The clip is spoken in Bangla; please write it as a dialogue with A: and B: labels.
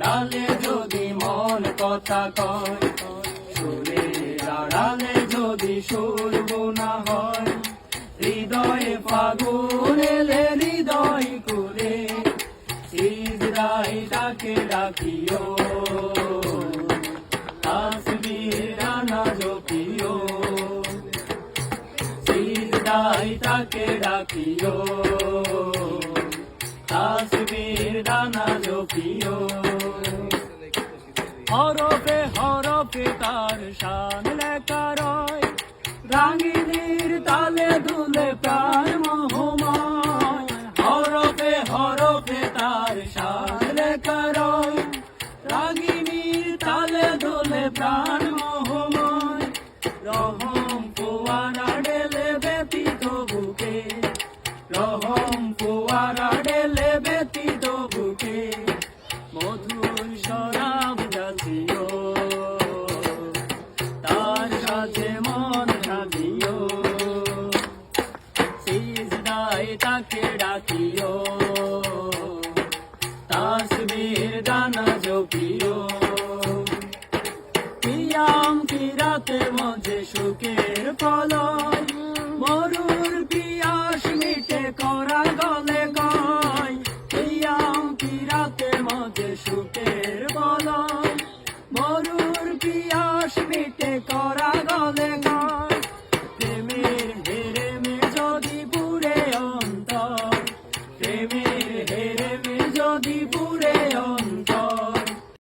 A: আড়ালে যদি মন কথা কয়, সুরের আড়ালে যদি সুর বোনা হয়, হৃদয়ে ফাগুন এলে হৃদয় কুলে, সিজদায় তাকে ডাকিও, তাসবিহ ডানা জপিও, সিজদায় তাকে ডাকিও, তাসবিহ ডানা জপিও। হরফে হরফে তার শান লেখা রয়, রাগিনীর তালে দুলে প্রাণ মোহময়। হরফে হরফে তার শান লেখা রয়, রাগিনীর তালে দুলে প্রাণ মোহময়। রহম ফোয়ারা ঢেলে ব্যতীত বুকে, রহম ফোয়ারা ঢেলে ব্যতীত বুকে, মধুর শরাব জাতীয়, তার সাথে মন সাজিও, সিজদায় তাকে ডাকিও, তাসবিহ ডানা জপিও। কিয়াম কিরাতের মধ্যে সুখের ফলয়, মরুর পিয়াস মিটে করা গলে কয়। কিয়াম কিরাতের মধ্যে সুখের ফলয়, মরুর পিয়াস মিটে করা